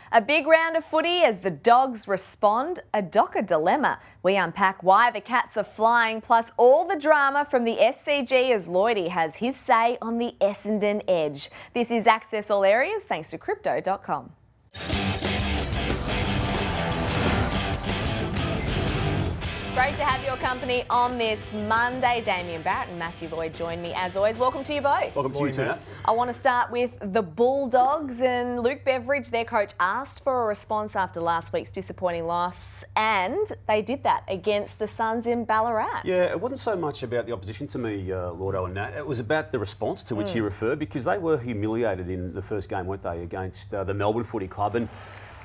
A big round of footy as the Dogs respond. A Docker dilemma. We unpack why the Cats are flying, plus all the drama from the SCG as Lloydie has his say on the Essendon Edge. This is Access All Areas thanks to Crypto.com. Great to have your company on this Monday. Damien Barrett and Matthew Lloyd join me as always. Welcome to you both. Welcome to you, Tina. I want to start with the Bulldogs, and Luke Beveridge, their coach, asked for a response after last week's disappointing loss, and they did that against the Suns in Ballarat. Yeah, it wasn't so much about the opposition to me, Lordo and Nat. It was about the response to which you refer, because they were humiliated in the first game, weren't they, against the Melbourne Footy Club. And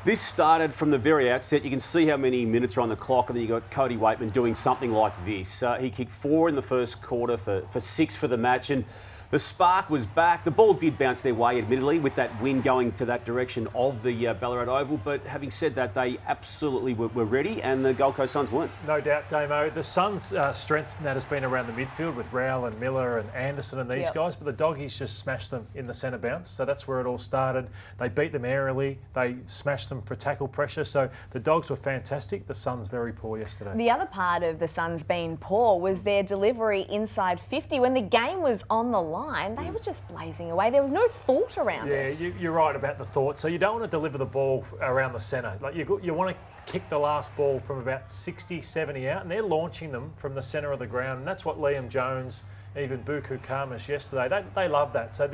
this started from the very outset. You can see how many minutes are on the clock, and then you got Cody Waitman doing something like this. He kicked 4 in the first quarter for 6 for the match, and the spark was back. The ball did bounce their way, admittedly, with that wind going to that direction of the Ballarat Oval. But having said that, they absolutely were ready, and the Gold Coast Suns weren't. No doubt, Damo. The Suns' strength that has been around the midfield with Rowell and Miller and Anderson and these guys, but the Doggies just smashed them in the centre bounce. So that's where it all started. They beat them aerially. They smashed them for tackle pressure. So the Dogs were fantastic. The Suns very poor yesterday. The other part of the Suns being poor was their delivery inside 50. When the game was on the line, they were just blazing away. There was no thought around it. Yeah, you're right about the thought. So you don't want to deliver the ball around the centre. Like you want to kick the last ball from about 60, 70 out, and they're launching them from the centre of the ground. And that's what Liam Jones, even Buku Kamas yesterday, they love that. So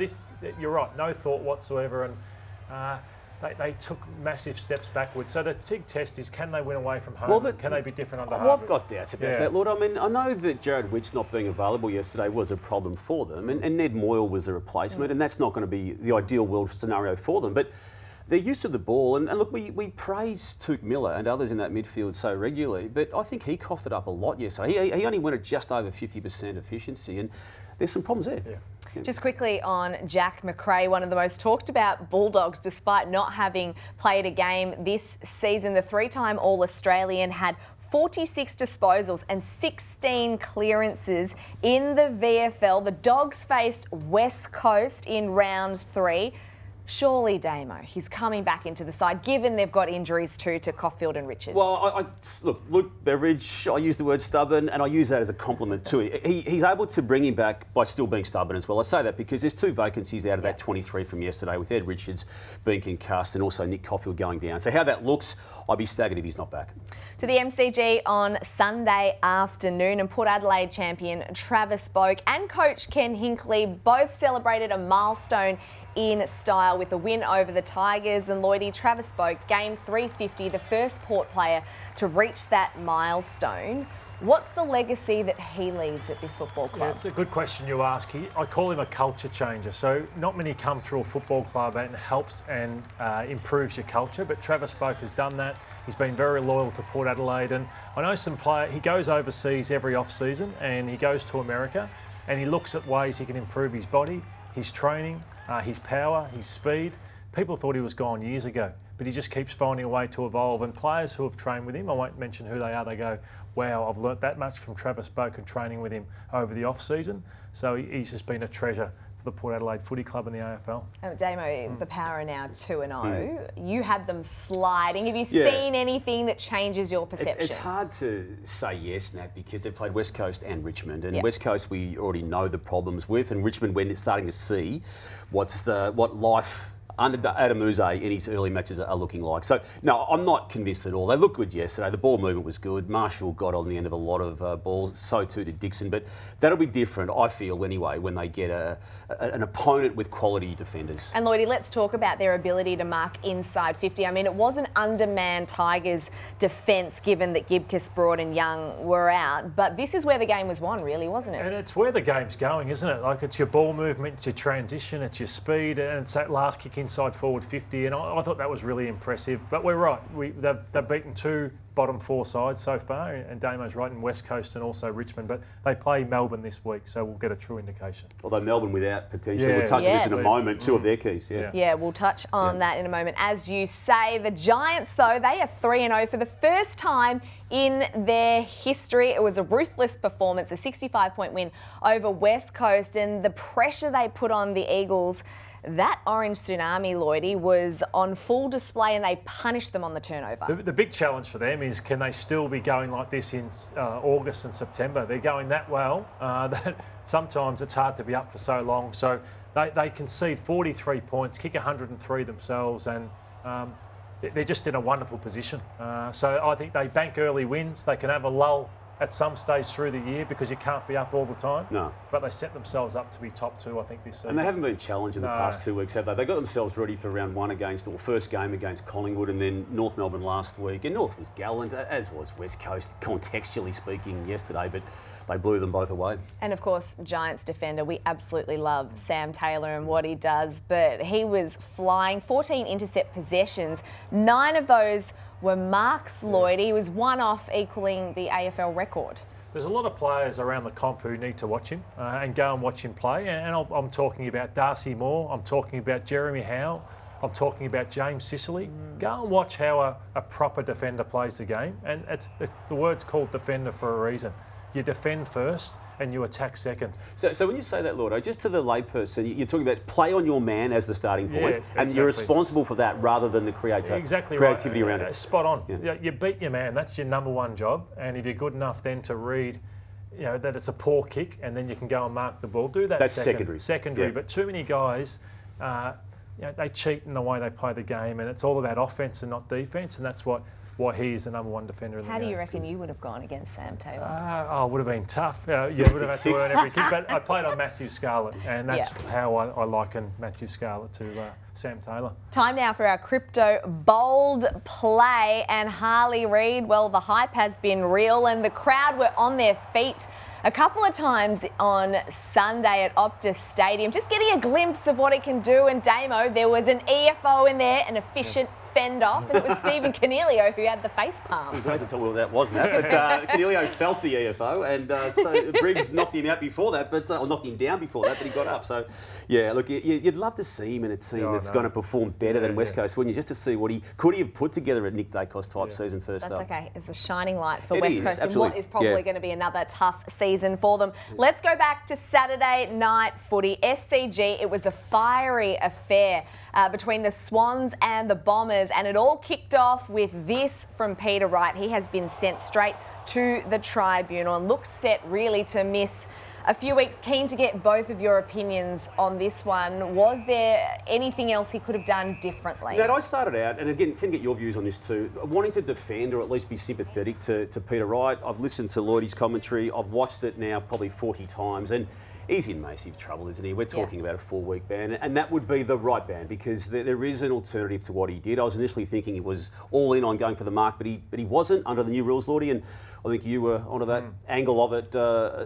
you're right, no thought whatsoever. And they took massive steps backwards. So the big test is, can they win away from home? Can they be different under Harvey? I've got doubts about that, Lord. I mean, I know that Jared Witts not being available yesterday was a problem for them, and Ned Moyle was a replacement, and that's not going to be the ideal world scenario for them. But they're used to the ball, and look, we praise Touk Miller and others in that midfield so regularly, but I think he coughed it up a lot yesterday. He only went at just over 50% efficiency, and there's some problems there. Yeah. Just quickly on Jack Macrae, one of the most talked about Bulldogs, despite not having played a game this season. The 3-time All-Australian had 46 disposals and 16 clearances in the VFL. The Dogs faced West Coast in round 3. Surely, Damo, he's coming back into the side, given they've got injuries too to Caulfield and Richards. Well, look, Luke Beveridge, I use the word stubborn, and I use that as a compliment too. He's able to bring him back by still being stubborn as well. I say that because there's 2 vacancies out of that 23 from yesterday, with Ed Richards being concussed and also Nick Caulfield going down. So how that looks, I'd be staggered if he's not back. To the MCG on Sunday afternoon, and Port Adelaide champion Travis Boak and coach Ken Hinkley both celebrated a milestone in style with a win over the Tigers. And Lloydie, Travis Boak, game 350, the first Port player to reach that milestone. What's the legacy that he leaves at this football club? Yeah, it's a good question you ask. I call him a culture changer. So not many come through a football club and helps and improves your culture, but Travis Boak has done that. He's been very loyal to Port Adelaide, and I know some player. He goes overseas every off-season, and he goes to America, and he looks at ways he can improve his body, his training, his power, his speed. People thought he was gone years ago, but he just keeps finding a way to evolve. And players who have trained with him, I won't mention who they are, they go, wow, I've learnt that much from Travis Boak and training with him over the off-season. So he's just been a treasure for the Port Adelaide Footy Club in the AFL. Damo, the Power are now 2-0. You had them sliding. Have you seen anything that changes your perception? It's hard to say yes, Nat, because they've played West Coast and Richmond. And West Coast we already know the problems with, and Richmond we're starting to see what life under Adam Uze in his early matches are looking like. So, no, I'm not convinced at all. They looked good yesterday. The ball movement was good. Marshall got on the end of a lot of balls. So too did Dixon. But that'll be different, I feel, anyway, when they get an opponent with quality defenders. And Lloydie, let's talk about their ability to mark inside 50. I mean, it was an undermanned Tigers defence, given that Gibcus, Broad and Young were out. But this is where the game was won, really, wasn't it? And it's where the game's going, isn't it? Like, it's your ball movement, it's your transition, it's your speed, and it's that last kick inside forward 50, and I thought that was really impressive. But we're right, they've beaten 2 bottom 4 sides so far, and Damo's right, in West Coast and also Richmond, but they play Melbourne this week, so we'll get a true indication. Although Melbourne without potentially, we'll touch on this in a moment, 2 of their keys. Yeah, we'll touch on that in a moment. As you say, the Giants, though, they are 3-0 for the first time in their history. It was a ruthless performance, a 65-point win over West Coast, and the pressure they put on the Eagles that orange tsunami, Lloydie, was on full display and they punished them on the turnover. The big challenge for them is, can they still be going like this in August and September? They're going that well that sometimes it's hard to be up for so long. So they concede 43 points, kick 103 themselves, and they're just in a wonderful position. So I think they bank early wins. They can have a lull at some stage through the year because you can't be up all the time. No. But they set themselves up to be top 2, I think, this season. And they haven't been challenged in the past 2 weeks, have they? They got themselves ready for round 1 first game against Collingwood, and then North Melbourne last week. And North was gallant, as was West Coast, contextually speaking, yesterday, but they blew them both away. And of course, Giants defender, we absolutely love Sam Taylor and what he does, but he was flying 14 intercept possessions. 9 of those were marks, Lloyd. He was one off equaling the AFL record. There's a lot of players around the comp who need to watch him and go and watch him play. And I'm talking about Darcy Moore, I'm talking about Jeremy Howe, I'm talking about James Sicily. Go and watch how a proper defender plays the game. And the word's called defender for a reason. You defend first and you attack second. So when you say that, Lordo, just to the layperson, you're talking about play on your man as the starting point, and you're responsible for that rather than the creativity around it. Spot on. Yeah. You beat your man. That's your number one job. And if you're good enough then to read, that it's a poor kick, and then you can go and mark the ball. Do that. That's secondary. Yeah. But too many guys, they cheat in the way they play the game, and it's all about offense and not defense, and that's why he is the number one defender in the game. How do you reckon you would have gone against Sam Taylor? It would have been tough. You would have had to earn every kick. But I played on Matthew Scarlett, and that's how I liken Matthew Scarlett to Sam Taylor. Time now for our crypto bold play. And Harley Reid, well, the hype has been real and the crowd were on their feet a couple of times on Sunday at Optus Stadium, just getting a glimpse of what it can do. And Damo, there was an EFO in there, an efficient fend off, and it was Stephen Coniglio who had the face palm. You're glad to tell me what that was, Nat. But Coniglio felt the EFO, and so Briggs knocked him out before that, or knocked him down before that, but he got up. So, yeah, look, you'd love to see him in a team that's going to perform better than West Coast, wouldn't you? Just to see what he could have put together at Nick Dacos type season first up. That's okay. It's a shining light for It West is, Coast absolutely. in what is probably going to be another tough season for them. Let's go back to Saturday night footy. SCG, it was a fiery affair between the Swans and the Bombers, and it all kicked off with this from Peter Wright. He has been sent straight to the tribunal and looks set really to miss a few weeks. Keen to get both of your opinions on this one. Was there anything else he could have done differently? Nat, I started out, and again, can get your views on this too, wanting to defend or at least be sympathetic to Peter Wright. I've listened to Lloydie's commentary. I've watched it now probably 40 times, and he's in massive trouble, isn't he? We're talking about a 4-week ban, and that would be the right ban because there is an alternative to what he did. I was initially thinking he was all in on going for the mark, but he wasn't under the new rules, Lordy, and I think you were onto that angle of it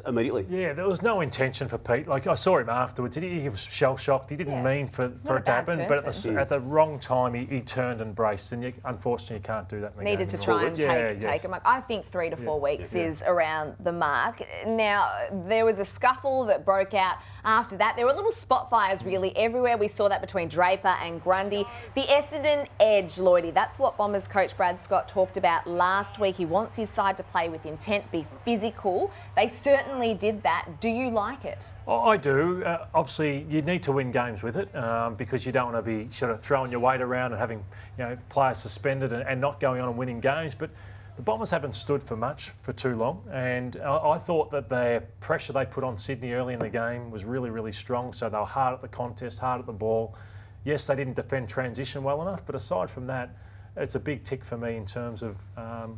immediately. Yeah, there was no intention for Pete. Like, I saw him afterwards. He was shell-shocked. He didn't mean for it to happen, but at the wrong time, he turned and braced, and unfortunately, you can't do that in the Needed game to try and take him. I think 3 to 4 weeks is around the mark. Now, there was a scuffle that broke out after that. There were little spot fires really everywhere. We saw that between Draper and Grundy. The Essendon edge, Lloydie, that's what Bombers coach Brad Scott talked about last week. He wants his side to play with intent, be physical. They certainly did that. Do you like it? I do. Obviously, you need to win games with it because you don't want to be sort of throwing your weight around and having players suspended and not going on and winning games. But the Bombers haven't stood for much for too long, and I thought that their pressure they put on Sydney early in the game was really, really strong. So they were hard at the contest, hard at the ball. Yes, they didn't defend transition well enough, but aside from that, it's a big tick for me in terms of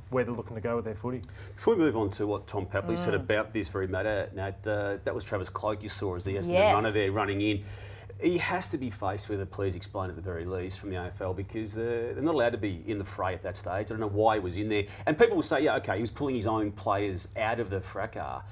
where they're looking to go with their footy. Before we move on to what Tom Papley said about this very matter, Nat, that was Travis Cloke you saw as the Essendon runner there running in. He has to be faced with a please explain at the very least from the AFL because they're not allowed to be in the fray at that stage. I don't know why he was in there. And people will say, yeah, okay, he was pulling his own players out of the fracas,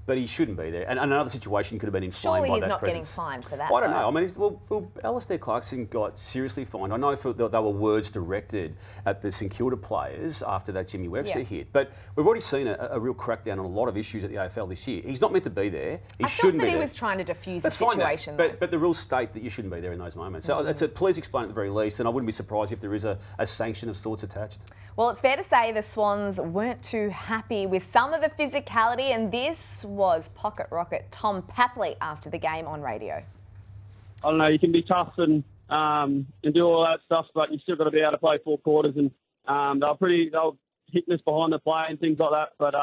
but he shouldn't be there. And another situation could have been inflamed by that presence. Surely he's not getting fined for that. I don't know. I mean, well, Alistair Clarkson got seriously fined. I know they were words directed at the St Kilda players after that Jimmy Webster hit, but we've already seen a real crackdown on a lot of issues at the AFL this year. He's not meant to be there. He shouldn't be there. He was trying to defuse That's the situation. Fine, but the rules state that you shouldn't be there in those moments. So it's a please explain at the very least, and I wouldn't be surprised if there is a sanction of sorts attached. Well, it's fair to say the Swans weren't too happy with some of the physicality, and this was pocket rocket Tom Papley after the game on radio. I don't know, you can be tough and do all that stuff, but you still got to be able to play 4 quarters. And they were hitting us behind the play and things like that. But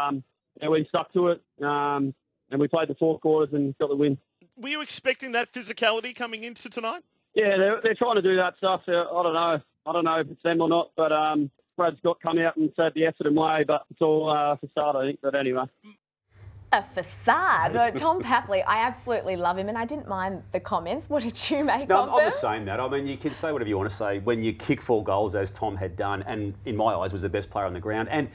we stuck to it, and we played the 4 quarters and got the win. Were you expecting that physicality coming into tonight? Yeah, they're trying to do that stuff. I don't know if it's them or not, but Brad Scott come out and said the Essendon way, but it's all facade, I think. But anyway. A facade. No, Tom Papley, I absolutely love him, and I didn't mind the comments. What did you make No, of I'm them? the same, Nat. I mean, you can say whatever you want to say. When you kick 4 goals, as Tom had done, and in my eyes was the best player on the ground, and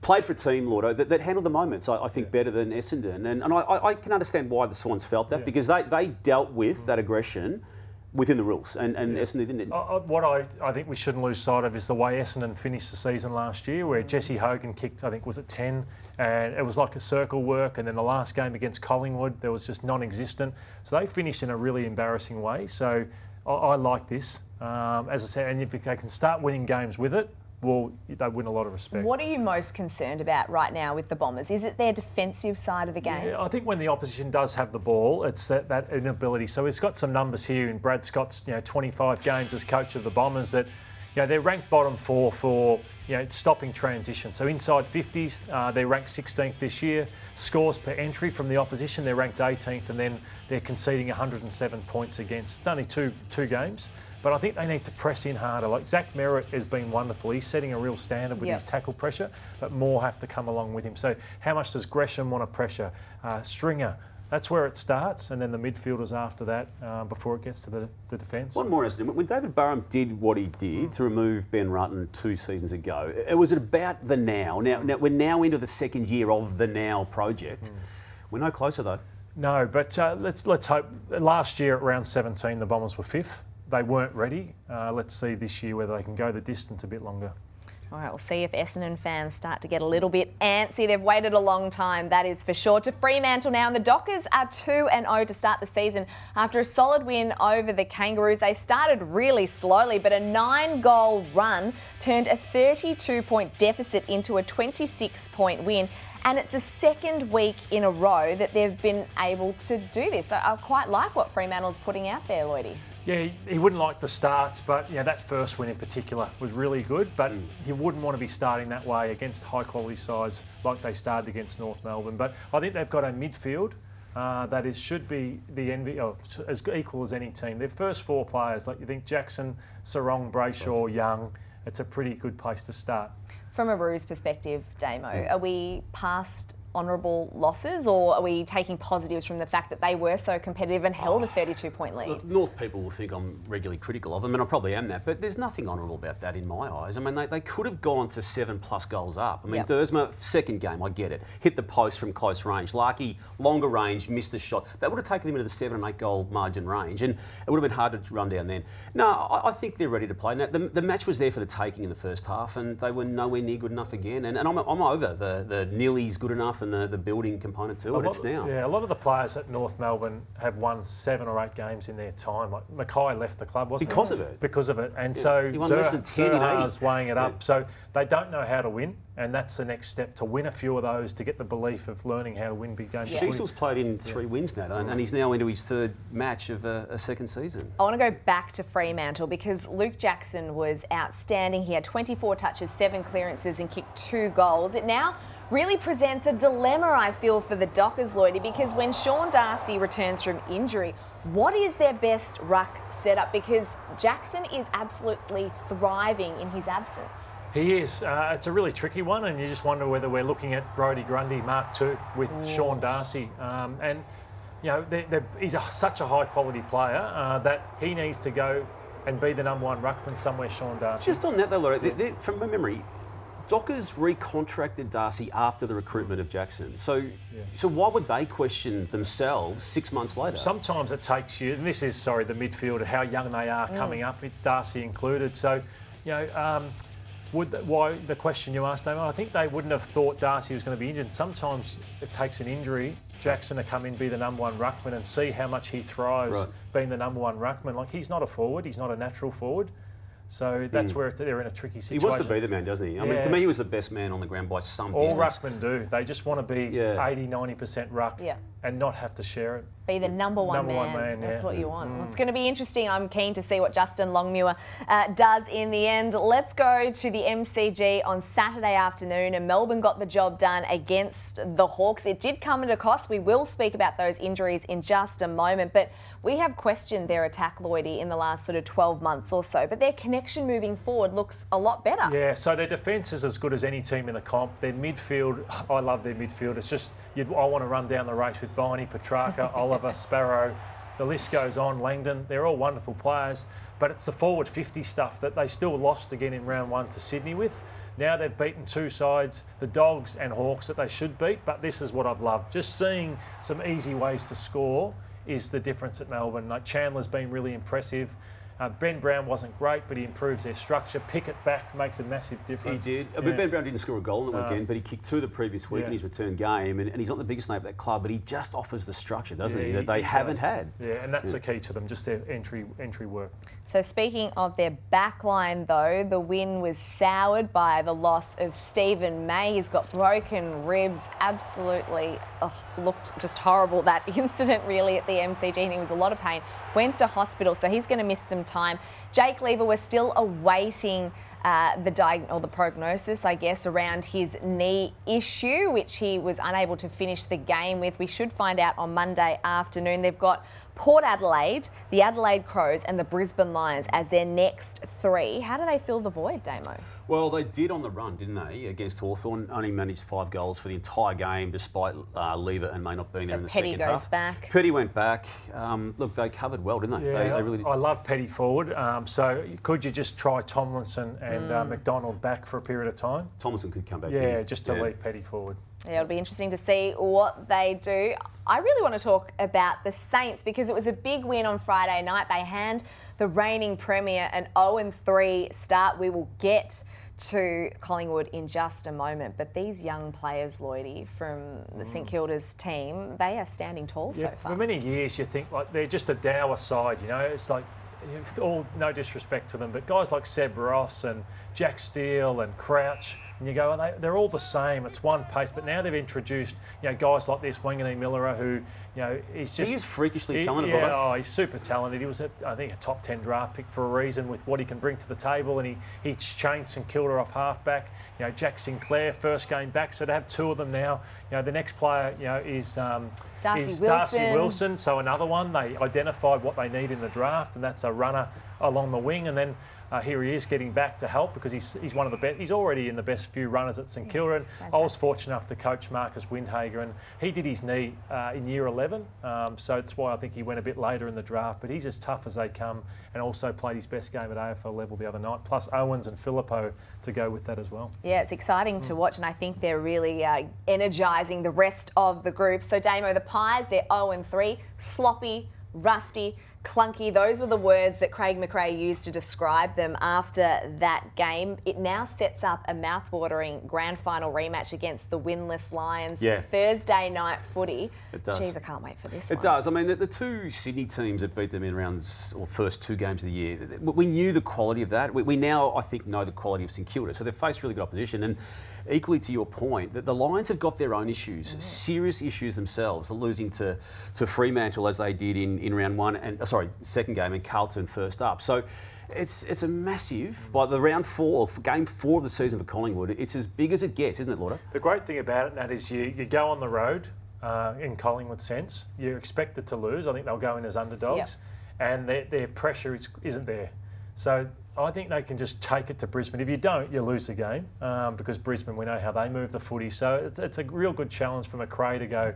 played for a team, Lordo, that handled the moments, I think, better than Essendon. And I can understand why the Swans felt that, because they dealt with that aggression within the rules, and Essendon didn't. What I think we shouldn't lose sight of is the way Essendon finished the season last year, where Jesse Hogan kicked, I think, was it 10, and it was like a circle work, and then the last game against Collingwood, there was just non-existent. So they finished in a really embarrassing way. So I like this, as I said, and if they can start winning games with it, well, they win a lot of respect. What are you most concerned about right now with the Bombers? Is it their defensive side of the game? Yeah, I think when the opposition does have the ball, it's that inability. So we've got some numbers here in Brad Scott's 25 games as coach of the Bombers that they're ranked bottom 4 for stopping transition. So inside 50s, they're ranked 16th this year. Scores per entry from the opposition, they're ranked 18th, and then they're conceding 107 points against. It's only two games. But I think they need to press in harder. Like Zach Merritt has been wonderful. He's setting a real standard with his tackle pressure, but more have to come along with him. So how much does Gresham want to pressure? Stringer, that's where it starts, and then the midfielders after that before it gets to the defence. One more incident. When David Burham did what he did to remove Ben Rutten 2 seasons ago, it was about the now. Now we're now into the second year of the now project. We're no closer though. No, but let's hope. Last year at round 17, the Bombers were 5th. They weren't ready. Let's see this year whether they can go the distance a bit longer. All right, we'll see if Essendon fans start to get a little bit antsy. They've waited a long time, that is for sure. To Fremantle now, and the Dockers are 2-0 to start the season. After a solid win over the Kangaroos, they started really slowly, but a 9-goal run turned a 32-point deficit into a 26-point win. And it's the second week in a row that they've been able to do this. So I quite like what Fremantle's putting out there, Lloydie. Yeah, he wouldn't like the starts, but that first win in particular was really good. But he wouldn't want to be starting that way against high-quality sides like they started against North Melbourne. But I think they've got a midfield that should be the envy, as equal as any team. Their first 4 players, like you think Jackson, Sarong, Brayshaw, Young, it's a pretty good place to start. From a Roos perspective, Damo, are we past honourable losses, or are we taking positives from the fact that they were so competitive and held a 32-point lead? Look, North people will think I'm regularly critical of them, and I probably am that, but there's nothing honourable about that in my eyes. I mean, they could have gone to 7+ goals up. I mean, Dersma, second game, I get it. Hit the post from close range. Larkey, longer range, missed the shot. That would have taken him into the 7 and 8 goal margin range, and it would have been hard to run down then. No, I think they're ready to play. Now, the match was there for the taking in the first half, and they were nowhere near good enough again. And I'm over the nearly's good enough and the building component to it. It's now. Yeah, a lot of the players at North Melbourne have won 7 or 8 games in their time. Like Mackay left the club, wasn't Because he? of it. Because of it. And so he won less than 10 in 80. weighing it up. So they don't know how to win, and that's the next step, to win a few of those, to get the belief of learning how to win big games. Cecil's played in 3 wins now, and he's now into his 3rd match of a second season. I want to go back to Fremantle because Luke Jackson was outstanding. He had 24 touches, 7 clearances and kicked 2 goals. It now really presents a dilemma, I feel, for the Dockers, Lloydie, because when Sean Darcy returns from injury, what is their best ruck setup? Because Jackson is absolutely thriving in his absence. He is. It's a really tricky one, and you just wonder whether we're looking at Brodie Grundy Mark II with Sean Darcy. And he's such a high-quality player that he needs to go and be the number 1 ruckman somewhere, Sean Darcy. Just on that though, Laura, from my memory, Dockers recontracted Darcy after the recruitment of Jackson. So why would they question themselves 6 months later? Sometimes it takes you, and this is, the midfielder, how young they are coming up, with Darcy included. So, why the question you asked, Damo? I think they wouldn't have thought Darcy was going to be injured. Sometimes it takes an injury, Jackson, to come in, be the number 1 ruckman and see how much he thrives being the number 1 ruckman. Like, he's not a forward, he's not a natural forward. So that's where they're in a tricky situation. He wants to be the man, doesn't he? I mean, to me, he was the best man on the ground by some All distance. ruckmen do. They just want to be 80, 90% ruck and not have to share it. Be the number one man. That's what you want. Well, it's going to be interesting. I'm keen to see what Justin Longmuir does in the end. Let's go to the MCG on Saturday afternoon, and Melbourne got the job done against the Hawks. It did come at a cost. We will speak about those injuries in just a moment, but we have questioned their attack, Lloydie, in the last sort of 12 months or so, but their connection moving forward looks a lot better. Yeah, so their defence is as good as any team in the comp. Their midfield, I love their midfield. It's just, I want to run down the race with Viney, Petrarca, Oliver, Sparrow. The list goes on, Langdon. They're all wonderful players, but it's the forward 50 stuff that they still lost again in round one to Sydney with. Now they've beaten two sides, the Dogs and Hawks, that they should beat, but this is what I've loved. Just seeing some easy ways to score is the difference at Melbourne. Like Chandler's been really impressive. Ben Brown wasn't great, but he improves their structure. Pickett back makes a massive difference. He did. I mean, Ben Brown didn't score a goal in the weekend, but he kicked two the previous week in his return game, and he's not the biggest name at that club, but he just offers the structure, doesn't he, that they haven't had. Yeah, and that's the key to them, just their entry work. So speaking of their backline, though, the win was soured by the loss of Stephen May. He's got broken ribs, absolutely looked just horrible, that incident really at the MCG, and he was in a lot of pain. Went to hospital, so he's going to miss some time. Jake Lever, we're still awaiting the prognosis, I guess, around his knee issue, which he was unable to finish the game with. We should find out on Monday afternoon. They've got Port Adelaide, the Adelaide Crows and the Brisbane Lions as their next three. How do they fill the void, Damo? Well, they did on the run, didn't they, against Hawthorn. Only managed 5 goals for the entire game, despite Lever and May not being there in the Petty second half. goes back. Petty went back. Look, they covered well, didn't they? Yeah, they really did. I love Petty forward. So could you just try Tomlinson and McDonald back for a period of time? Tomlinson could come back. Yeah, just to leave Petty forward. Yeah, it'll be interesting to see what they do. I really want to talk about the Saints because it was a big win on Friday night. They hand the reigning premier an 0-3 start. We will get to Collingwood in just a moment. But these young players, Lloydie, from the St Kilda's team, they are standing tall so far. For many years you think like they're just a dour side, you know. It's like, all no disrespect to them, but guys like Seb Ross and Jack Steele and Crouch, and you go, they're all the same. It's one pace, but now they've introduced, guys like this, Wangani Miller, who, he's just... He is freakishly talented. Yeah, he's super talented. He was, I think, a top 10 draft pick for a reason with what he can bring to the table, and he changed St Kilda off halfback. Jack Sinclair, first game back, so to have two of them now, the next player, is Darcy Wilson. So another one, they identified what they need in the draft, and that's a runner along the wing, and then here he is getting back to help because he's one of the best. He's already in the best few runners at St Kilda. And I was fortunate enough to coach Marcus Windhager, and he did his knee in year 11, so that's why I think he went a bit later in the draft. But he's as tough as they come, and also played his best game at AFL level the other night. Plus Owens and Filippo to go with that as well. Yeah, it's exciting to watch, and I think they're really energising the rest of the group. So Damo, the Pies, they're 0-3, sloppy, rusty, clunky. Those were the words that Craig McRae used to describe them after that game. It now sets up a mouth-watering grand final rematch against the winless Lions. Yeah. Thursday night footy. It does. Jeez, I can't wait for this one. It does. I mean, the two Sydney teams that beat them in rounds or first 2 games of the year, we knew the quality of that. We now, I think, know the quality of St Kilda. So they've faced really good opposition. And equally to your point, that the Lions have got their own issues, serious issues themselves, losing to Fremantle as they did in round 1 and second game, and Carlton first up. So it's a massive, by the round 4, or game 4 of the season for Collingwood, it's as big as it gets, isn't it, Lauder? The great thing about it, Nat, is you go on the road in Collingwood sense. You're expected to lose. I think they'll go in as underdogs, and their pressure isn't there. So I think they can just take it to Brisbane. If you don't, you lose the game because Brisbane, we know how they move the footy. So it's a real good challenge for McRae to go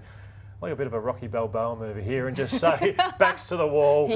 like a bit of a Rocky Balboa move here and just say backs to the wall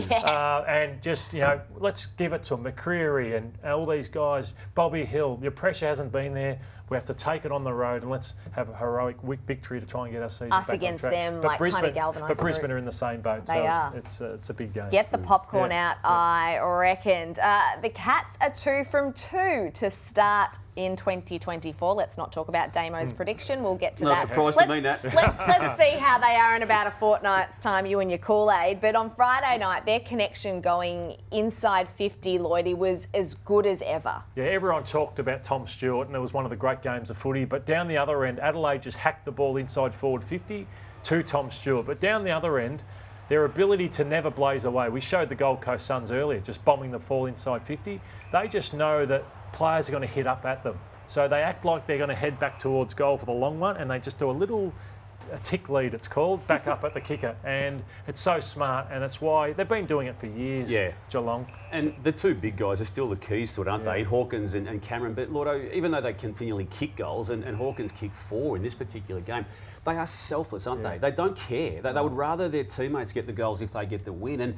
and just, let's give it to McCreery and all these guys. Bobby Hill, your pressure hasn't been there. We have to take it on the road and let's have a heroic victory to try and get our season back against on track. them, but kind of galvanise. But Brisbane are in the same boat, they are. It's a big game. Get the popcorn out, I reckoned. The Cats are 2 from 2 to start in 2024. Let's not talk about Damo's prediction. We'll get to that. Not a surprise to me, Nat. Let's see how they are in about a fortnight's time, you and your Kool-Aid. But on Friday night, their connection going inside 50, Lloydie, was as good as ever. Yeah, everyone talked about Tom Stewart, and it was one of the great games of footy. But down the other end, Adelaide just hacked the ball inside forward 50 to Tom Stewart. But down the other end, their ability to never blaze away. We showed the Gold Coast Suns earlier, just bombing the ball inside 50. They just know that players are going to hit up at them. So they act like they're going to head back towards goal for the long one, and they just do a tick lead, it's called, back up at the kicker. And it's so smart, and that's why they've been doing it for years, Geelong. And the two big guys are still the keys to it, aren't they? Hawkins and Cameron. But, Lordo, even though they continually kick goals, and Hawkins kicked 4 in this particular game, they are selfless, aren't they? They don't care. They would rather their teammates get the goals if they get the win. And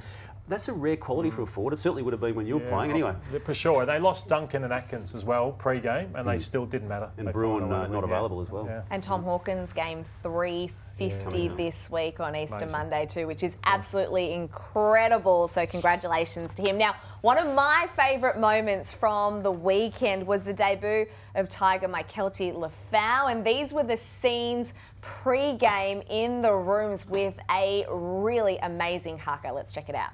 that's a rare quality for a forward. It certainly would have been when you were playing anyway. For sure. They lost Duncan and Atkins as well pre-game, and they still didn't matter. And Bruin not available as well. Yeah. And Tom Hawkins, game 350 this week on Easter Monday too, which is absolutely incredible. So congratulations to him. Now, one of my favourite moments from the weekend was the debut of Tiger Maikelti Lafau, and these were the scenes pre-game in the rooms with a really amazing haka. Let's check it out.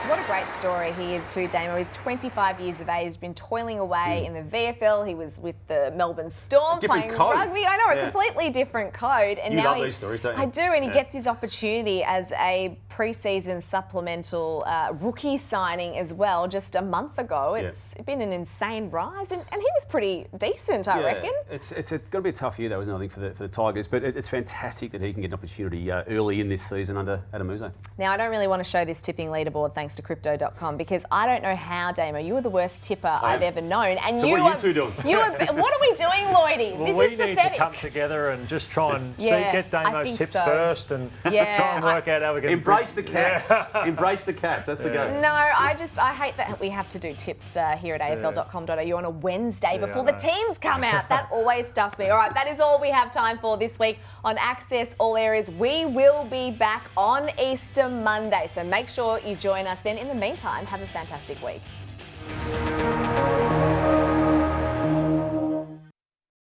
What a great story he is too, Damo. He's 25 years of age, he's been toiling away in the VFL. He was with the Melbourne Storm playing rugby. I know, a completely different code. And you now love these stories, don't you? I do, and he gets his opportunity as a pre-season supplemental rookie signing as well just a month ago. It's been an insane rise, and he was pretty decent, I reckon. It's got to be a tough year, though, isn't it, I think, for the Tigers. But it's fantastic that he can get an opportunity early in this season under Adam Uzo. Now, I don't really want to show this tipping leaderboard thanks to Crypto.com because I don't know how, Damo, you were the worst tipper I've ever known. And so what are you two doing? What are we doing, Lloydie? Well, this we is need pathetic. to come together and just try and get I Damo's think tips so. first and try and work out how we can Embrace the cats. Embrace the cats. That's the go. No, I hate that we have to do tips here at afl.com.au on a Wednesday before the teams come out. That always stuffs me. All right, that is all we have time for this week on Access All Areas. We will be back on Easter Monday, so make sure you join us then. In the meantime, have a fantastic week.